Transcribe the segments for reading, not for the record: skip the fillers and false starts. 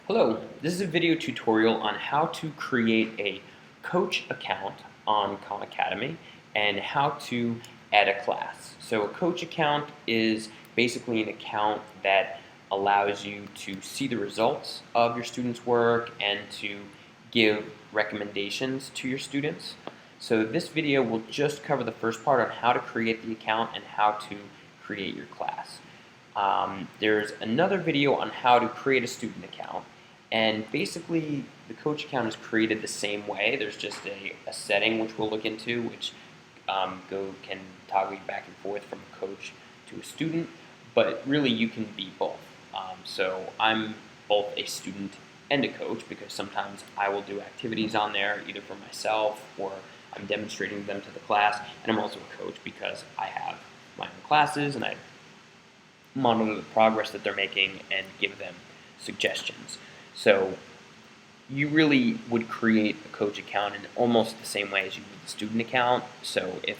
Hello, this is a video tutorial on how to create a coach account on Khan Academy and how to add a class. So a coach account is basically an account that allows you to see the results of your students' work and to give recommendations to your students. So this video will just cover the first part on how to create the account and how to create your class. There's another video on how to create a student account, and basically the coach account is created the same way. There's just a setting which we'll look into, which can toggle you back and forth from a coach to a student, but really you can be both. So I'm both a student and a coach because sometimes I will do activities on there either for myself or I'm demonstrating them to the class, and I'm also a coach because I have my own classes and I monitor the progress that they're making and give them suggestions. So you really would create a coach account in almost the same way as you would the student account. So if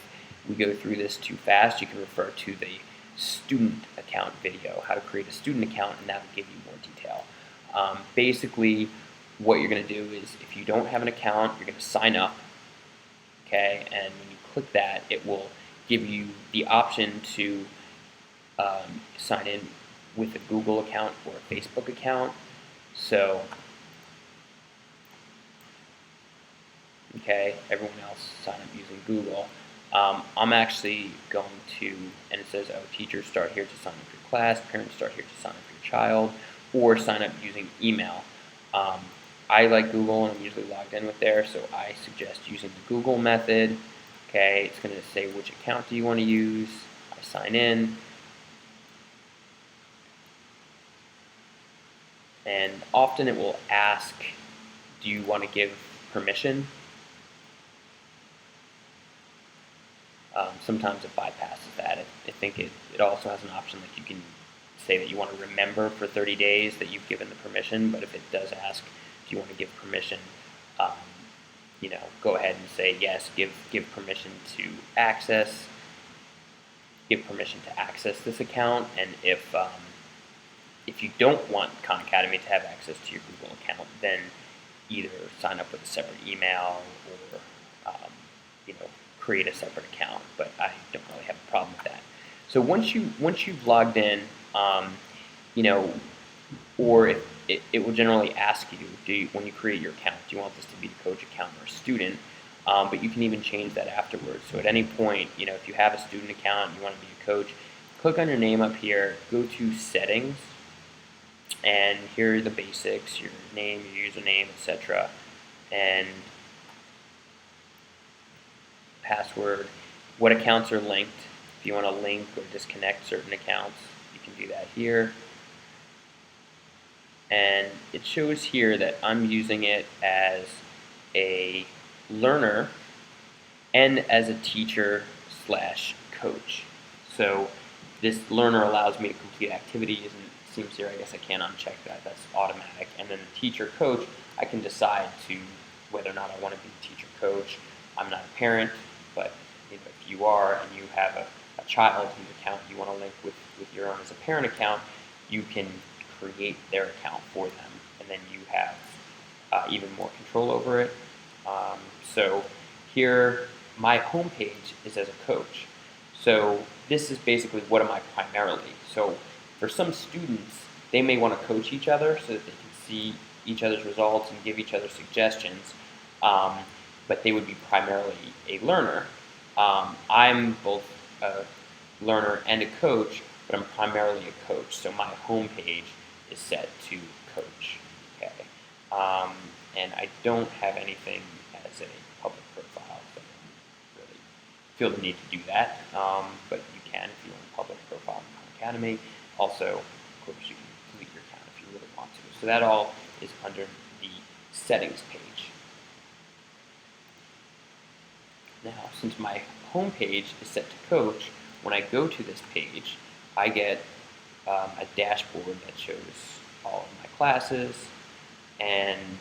we go through this too fast, you can refer to the student account video, how to create a student account, and that will give you more detail. Basically, what you're going to do is if you don't have an account, you're going to sign up, okay? And when you click that, it will give you the option to sign in with a Google account or a Facebook account. So, okay, everyone else sign up using Google. I'm actually going to, and it says, oh, teachers start here to sign up your class, parents start here to sign up your child, or sign up using email. I like Google and I'm usually logged in with there, so I suggest using the Google method. Okay, it's going to say which account do you want to use. I sign in. And often it will ask, do you want to give permission? Sometimes it bypasses that. I think it also has an option like you can say that you want to remember for 30 days that you've given the permission, but if it does ask, do you want to give permission, go ahead and say yes, give permission to access, this account, and if you don't want Khan Academy to have access to your Google account, then either sign up with a separate email or create a separate account. But I don't really have a problem with that. So once you've logged in, or it will generally ask you, when you create your account, do you want this to be a coach account or a student? But you can even change that afterwards. So at any point, if you have a student account and you want to be a coach, click on your name up here, go to settings, and here are the basics, your name, your username, etc. and password, what accounts are linked. If you want to link or disconnect certain accounts, you can do that here. And it shows here that I'm using it as a learner and as a teacher / coach. So this learner allows me to complete activities, and it seems here I guess I can't uncheck that. That's automatic. And then the teacher coach, I can decide to whether or not I want to be teacher coach. I'm not a parent, but if you are and you have a child whose account you want to link with your own as a parent account, you can create their account for them, and then you have even more control over it. So here, my home page is as a coach. So this is basically what am I primarily. So for some students, they may want to coach each other so that they can see each other's results and give each other suggestions, but they would be primarily a learner. I'm both a learner and a coach, but I'm primarily a coach, so my home page is set to coach. Okay, and I don't have anything as a public profile, so I don't really feel the need to do that, but you can if you want a public profile in Khan Academy. Also, of course, you can delete your account if you really want to. So that all is under the settings page. Now, since my home page is set to coach, when I go to this page, I get a dashboard that shows all of my classes, and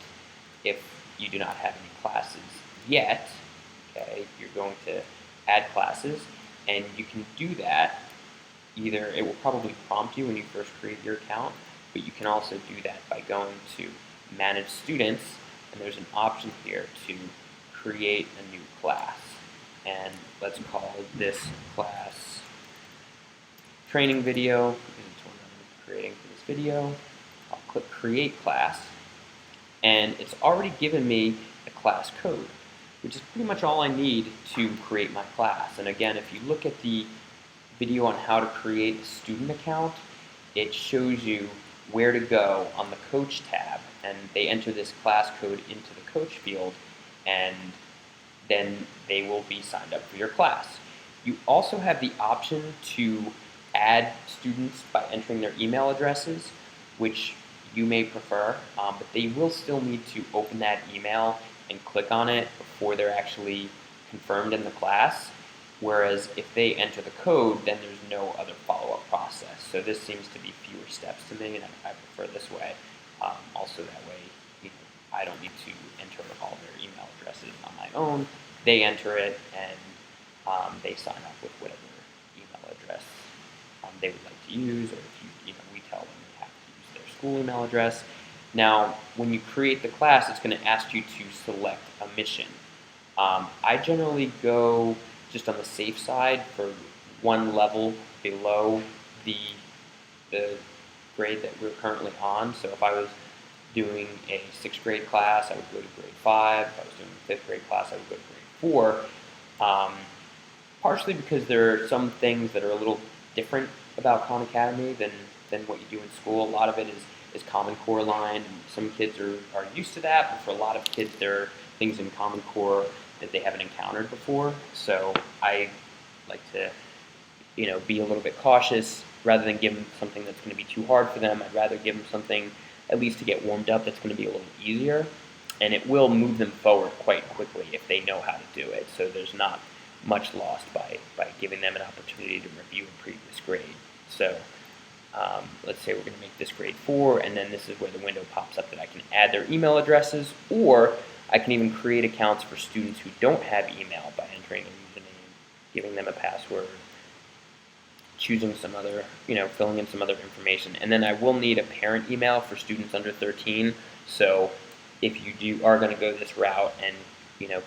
if you do not have any classes yet, okay, you're going to add classes, and you can do that. Either it will probably prompt you when you first create your account, but you can also do that by going to Manage Students, and there's an option here to create a new class. And let's call this class training video, because it's what I'm creating for this video. I'll click Create Class, and it's already given me a class code, which is pretty much all I need to create my class. And again, if you look at the video on how to create a student account, it shows you where to go on the Coach tab, and they enter this class code into the Coach field, and then they will be signed up for your class. You also have the option to add students by entering their email addresses, which you may prefer, but they will still need to open that email and click on it before they're actually confirmed in the class. Whereas if they enter the code, then there's no other follow-up process. So this seems to be fewer steps to me, and I prefer this way. Also, that way, I don't need to enter all their email addresses on my own. They enter it, and they sign up with whatever email address they would like to use, or if we tell them they have to use their school email address. Now, when you create the class, it's going to ask you to select a mission. I generally go just on the safe side for one level below the grade that we're currently on. So if I was doing a 6th grade class, I would go to grade 5. If I was doing a 5th grade class, I would go to grade 4. Partially because there are some things that are a little different about Khan Academy than what you do in school. A lot of it is Common Core aligned, and some kids are used to that, but for a lot of kids there are things in Common Core that they haven't encountered before. So I like to be a little bit cautious. Rather than give them something that's going to be too hard for them, I'd rather give them something at least to get warmed up that's going to be a little easier, and it will move them forward quite quickly if they know how to do it. So there's not much lost by giving them an opportunity to review a previous grade. So let's say we're going to make this grade 4, and then this is where the window pops up that I can add their email addresses, or I can even create accounts for students who don't have email by entering their username, giving them a password, choosing some other, filling in some other information. And then I will need a parent email for students under 13. So if you are going to go this route and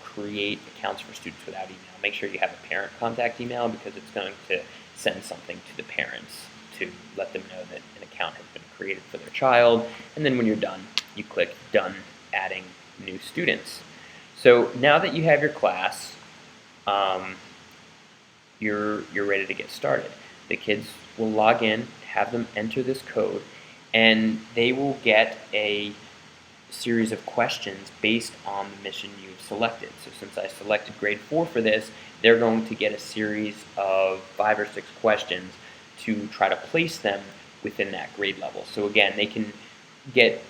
create accounts for students without email, make sure you have a parent contact email, because it's going to send something to the parents to let them know that an account has been created for their child. And then when you're done, you click Done Adding New Students. So now that you have your class, you're ready to get started. The kids will log in, have them enter this code, and they will get a series of questions based on the mission you've selected. So since I selected grade 4 for this, they're going to get a series of 5 or 6 questions to try to place them within that grade level. So again, they can get,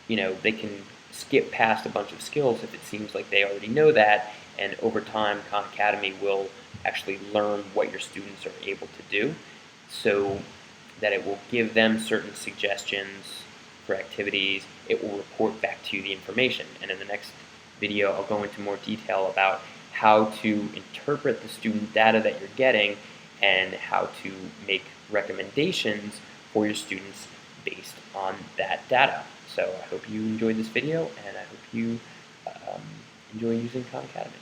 they can skip past a bunch of skills if it seems like they already know that, and over time, Khan Academy will actually learn what your students are able to do, so that it will give them certain suggestions for activities. It will report back to you the information. And in the next video, I'll go into more detail about how to interpret the student data that you're getting and how to make recommendations for your students based on that data. So I hope you enjoyed this video, and I hope you enjoy using Khan Academy.